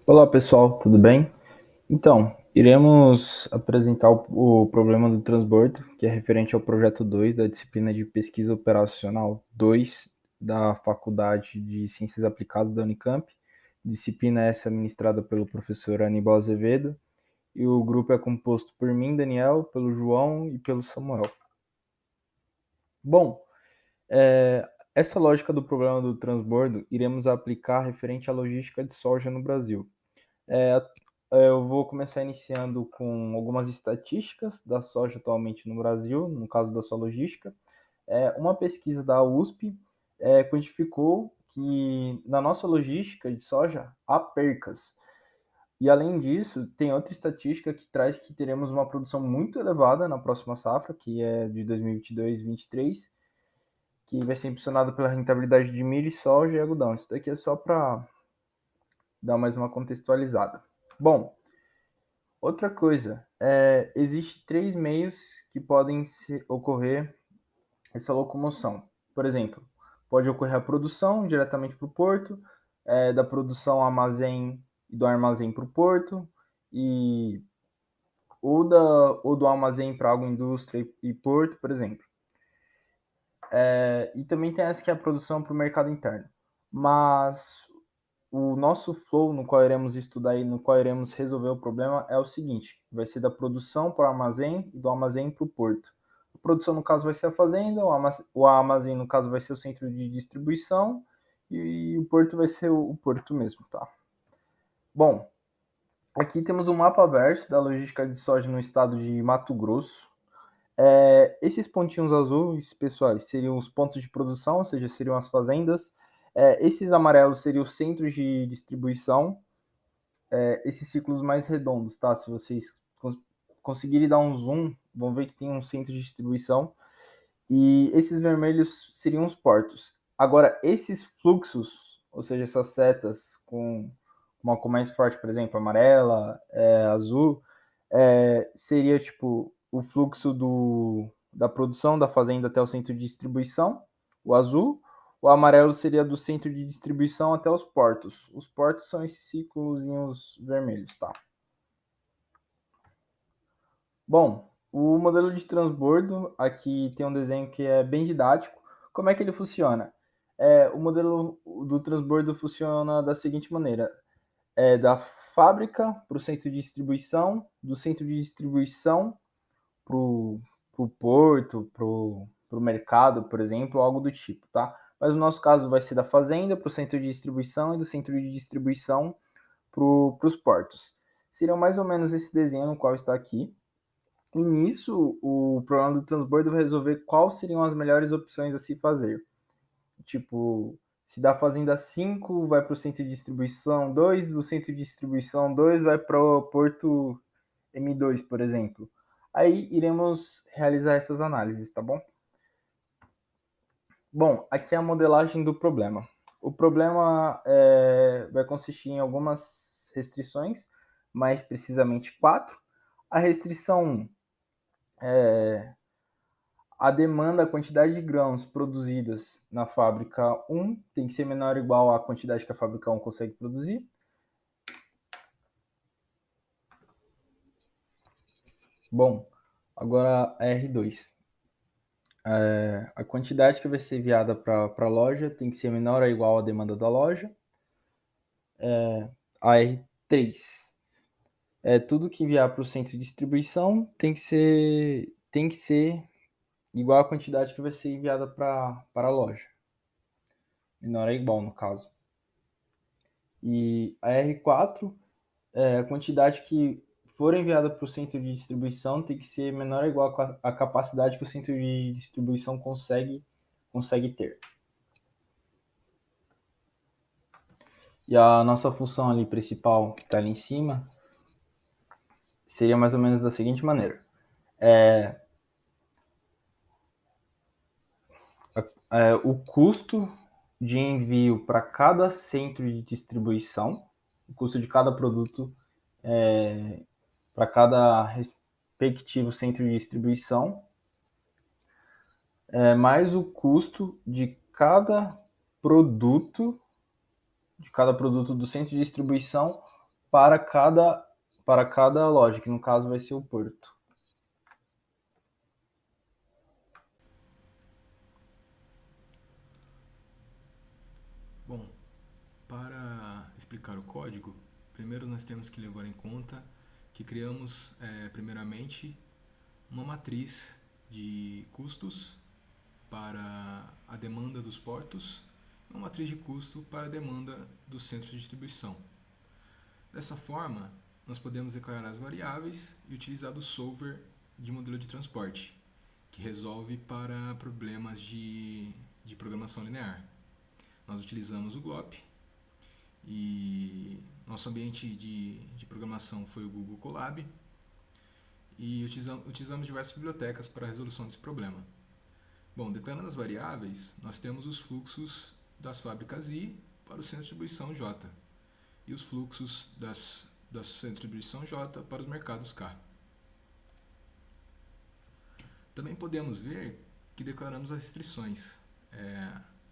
Olá pessoal, tudo bem? Então, iremos apresentar o problema do transbordo, que é referente ao projeto 2 da disciplina de Pesquisa Operacional 2 da Faculdade de Ciências Aplicadas da Unicamp. Disciplina essa administrada pelo professor Aníbal Azevedo, e o grupo é composto por mim, Daniel, pelo João e pelo Samuel. Bom, essa lógica do problema do transbordo iremos aplicar referente à logística de soja no Brasil. É, eu vou começar iniciando com algumas estatísticas da soja atualmente no Brasil, no caso da sua logística. Uma pesquisa da USP quantificou que na nossa logística de soja há percas. E além disso, tem outra estatística que traz que teremos uma produção muito elevada na próxima safra, que é de 2022-23, que vai ser impulsionada pela rentabilidade de milho, soja e algodão. Isso daqui é só para dar mais uma contextualizada. Bom, outra coisa, existe três meios que podem ocorrer essa locomoção. Por exemplo, pode ocorrer a produção diretamente para o porto, da produção ao armazém e do armazém para o porto, e, ou do armazém para agroindústria e porto, por exemplo. E também tem essa que é a produção para o mercado interno. Mas o nosso flow no qual iremos estudar e no qual iremos resolver o problema é o seguinte: vai ser da produção para o armazém e do armazém para o porto. A produção, no caso, vai ser a fazenda, o armazém, no caso, vai ser o centro de distribuição e o porto vai ser o porto mesmo, tá? Bom, aqui temos um mapa verso da logística de soja no estado de Mato Grosso. Esses pontinhos azuis, pessoais, seriam os pontos de produção, ou seja, seriam as fazendas. Esses amarelos seriam os centros de distribuição. Esses ciclos mais redondos, tá? Se vocês conseguirem dar um zoom, vão ver que tem um centro de distribuição. E esses vermelhos seriam os portos. Agora, esses fluxos, ou seja, essas setas com uma cor mais forte, por exemplo, amarela, azul, seria tipo o fluxo da produção da fazenda até o centro de distribuição, o azul. O amarelo seria do centro de distribuição até os portos. Os portos são esses círculos vermelhos, tá? Bom, o modelo de transbordo, aqui tem um desenho que é bem didático. Como é que ele funciona? O modelo do transbordo funciona da seguinte maneira: da fábrica para o centro de distribuição, do centro de distribuição para o porto, para o mercado, por exemplo, algo do tipo, tá? Mas no nosso caso vai ser da fazenda para o centro de distribuição e do centro de distribuição para os portos. Seria mais ou menos esse desenho no qual está aqui. E nisso, o problema do transbordo vai resolver quais seriam as melhores opções a se fazer. Tipo, se da fazenda 5 vai para o centro de distribuição 2, do centro de distribuição 2 vai para o porto M2, por exemplo. Aí iremos realizar essas análises, tá bom? Bom, aqui é a modelagem do problema. O problema vai consistir em algumas restrições, mais precisamente quatro. A restrição 1 a demanda, a quantidade de grãos produzidas na fábrica 1 tem que ser menor ou igual à quantidade que a fábrica 1 consegue produzir. Bom, agora a R2. A quantidade que vai ser enviada para a loja tem que ser menor ou igual à demanda da loja. A R3. Tudo que enviar para o centro de distribuição tem que ser igual à quantidade que vai ser enviada para a loja. Menor ou igual, no caso. E a R4, a quantidade que for enviada para o centro de distribuição tem que ser menor ou igual à capacidade que o centro de distribuição consegue ter. E a nossa função ali principal, que está ali em cima, seria mais ou menos da seguinte maneira. O custo de envio para cada centro de distribuição, o custo de cada produto para cada respectivo centro de distribuição, mais o custo de cada produto do centro de distribuição para cada loja, que no caso vai ser o porto. Bom, para explicar o código, primeiro nós temos que levar em conta que criamos, primeiramente, uma matriz de custos para a demanda dos portos e uma matriz de custo para a demanda do centro de distribuição. Dessa forma, nós podemos declarar as variáveis e utilizar do solver de modelo de transporte, que resolve para problemas de programação linear. Nós utilizamos o glop e nosso ambiente de programação foi o Google Colab e utilizamos diversas bibliotecas para a resolução desse problema. Bom, declarando as variáveis, nós temos os fluxos das fábricas I para o centro de distribuição J e os fluxos da centro de distribuição J para os mercados K. Também podemos ver que declaramos as restrições.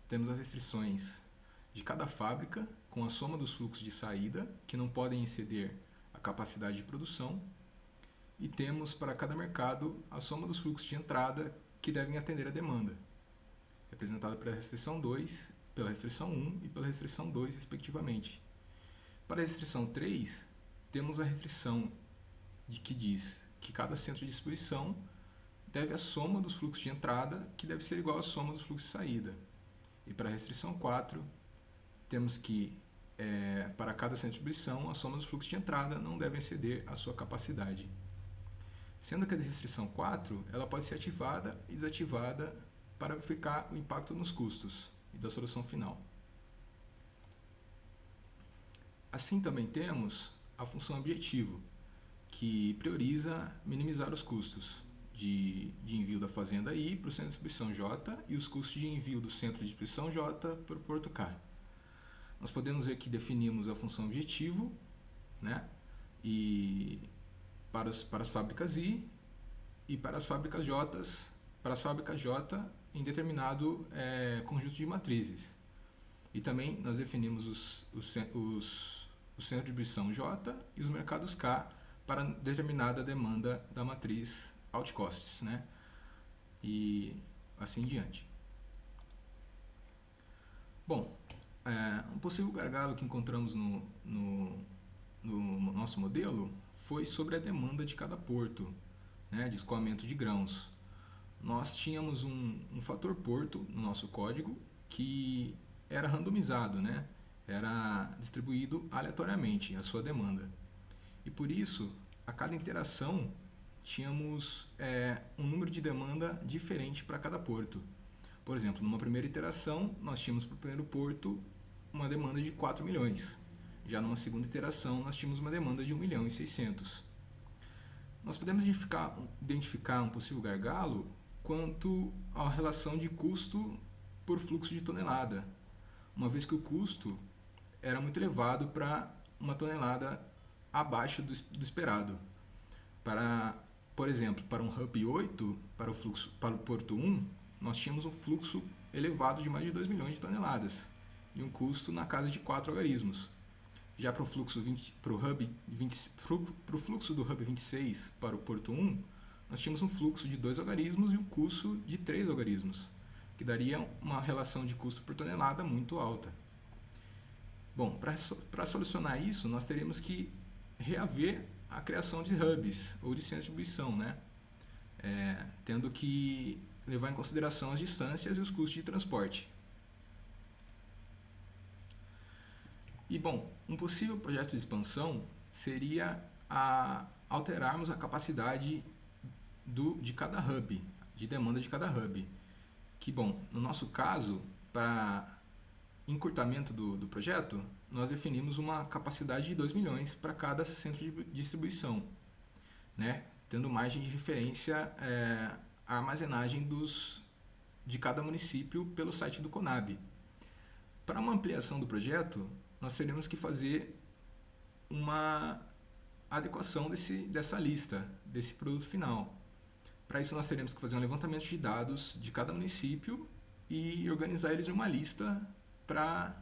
Temos as restrições de cada fábrica com a soma dos fluxos de saída, que não podem exceder a capacidade de produção, e temos para cada mercado a soma dos fluxos de entrada que devem atender a demanda, representada pela restrição 2, pela restrição 1 e pela restrição 2, respectivamente. Para a restrição 3, temos a restrição que diz que cada centro de distribuição deve a soma dos fluxos de entrada, que deve ser igual à soma dos fluxos de saída. E para a restrição 4, temos que, para cada centro de distribuição, a soma dos fluxos de entrada não deve exceder a sua capacidade. Sendo que a restrição 4 ela pode ser ativada e desativada para verificar o impacto nos custos e da solução final. Assim também temos a função objetivo, que prioriza minimizar os custos de envio da fazenda I para o centro de distribuição J e os custos de envio do centro de distribuição J para o porto K. Nós podemos ver que definimos a função objetivo, né, e para as fábricas I e para as fábricas J em determinado conjunto de matrizes. E também nós definimos o centro de distribuição J e os mercados K para determinada demanda da matriz outcosts, né? E assim em diante. Bom, um possível gargalo que encontramos no nosso modelo foi sobre a demanda de cada porto, né, de escoamento de grãos. Nós tínhamos um fator porto no nosso código que era randomizado, né? Era distribuído aleatoriamente a sua demanda. E por isso, a cada interação, tínhamos um número de demanda diferente para cada porto. Por exemplo, numa primeira iteração, nós tínhamos para o primeiro porto uma demanda de 4 milhões. Já numa segunda iteração, nós tínhamos uma demanda de 1 milhão e 600. Nós podemos identificar um possível gargalo quanto à relação de custo por fluxo de tonelada, uma vez que o custo era muito elevado para uma tonelada abaixo do esperado. Por exemplo, para um hub 8, para o porto 1, nós tínhamos um fluxo elevado de mais de 2 milhões de toneladas e um custo na casa de 4 algarismos. Já para o fluxo do hub 26 para o porto 1, nós tínhamos um fluxo de 2 algarismos e um custo de 3 algarismos, que daria uma relação de custo por tonelada muito alta. Bom, para solucionar isso, nós teríamos que reaver a criação de hubs ou de centros de distribuição, né? Tendo que levar em consideração as distâncias e os custos de transporte. E, bom, um possível projeto de expansão seria alterarmos a capacidade de cada hub, de demanda de cada hub. Que, bom, no nosso caso, para encurtamento do projeto, nós definimos uma capacidade de 2 milhões para cada centro de distribuição, né? Tendo margem de referência a armazenagem de cada município pelo site do Conab. Para uma ampliação do projeto, nós teremos que fazer uma adequação dessa lista, desse produto final. Para isso, nós teremos que fazer um levantamento de dados de cada município e organizar eles em uma lista para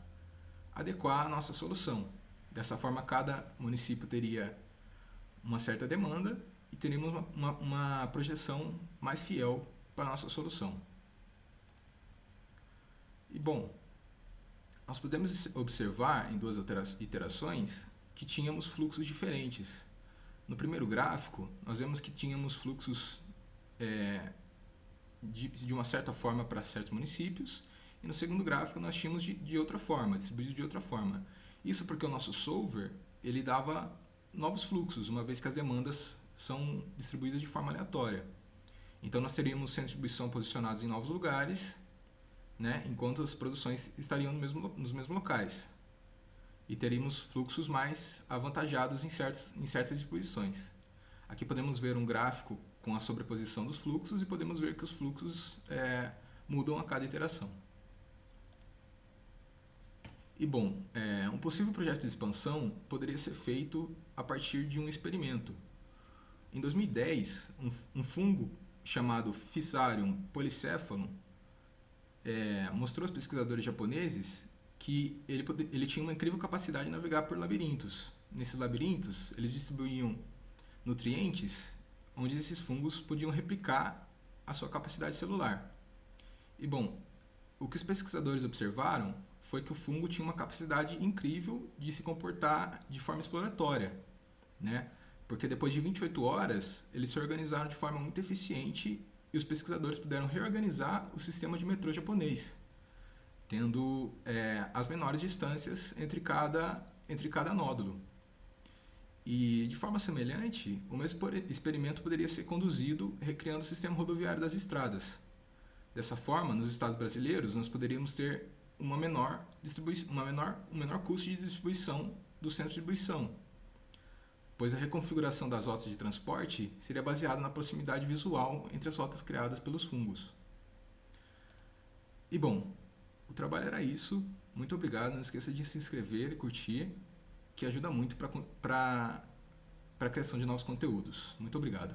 adequar a nossa solução. Dessa forma, cada município teria uma certa demanda e teríamos uma projeção mais fiel para a nossa solução. E bom, nós podemos observar em duas iterações que tínhamos fluxos diferentes. No primeiro gráfico, nós vemos que tínhamos fluxos de uma certa forma para certos municípios, e no segundo gráfico nós tínhamos de outra forma, distribuído de outra forma. Isso porque o nosso solver ele dava novos fluxos, uma vez que as demandas são distribuídas de forma aleatória. Então nós teríamos centros de distribuição posicionados em novos lugares, né, enquanto as produções estariam nos mesmos locais. E teríamos fluxos mais avantajados em certas distribuições. Aqui podemos ver um gráfico com a sobreposição dos fluxos e podemos ver que os fluxos mudam a cada iteração. E bom, um possível projeto de expansão poderia ser feito a partir de um experimento. Em 2010, um fungo chamado Fusarium polycephalum mostrou aos pesquisadores japoneses que ele tinha uma incrível capacidade de navegar por labirintos. Nesses labirintos, eles distribuíam nutrientes onde esses fungos podiam replicar a sua capacidade celular. E bom, o que os pesquisadores observaram foi que o fungo tinha uma capacidade incrível de se comportar de forma exploratória, né? Porque depois de 28 horas, eles se organizaram de forma muito eficiente e os pesquisadores puderam reorganizar o sistema de metrô japonês, tendo as menores distâncias entre cada nódulo. E, de forma semelhante, o mesmo experimento poderia ser conduzido recriando o sistema rodoviário das estradas. Dessa forma, nos estados brasileiros, nós poderíamos ter um menor custo de distribuição do centro de distribuição, pois a reconfiguração das rotas de transporte seria baseada na proximidade visual entre as rotas criadas pelos fungos. E bom, o trabalho era isso. Muito obrigado. Não esqueça de se inscrever e curtir, que ajuda muito para a criação de novos conteúdos. Muito obrigado.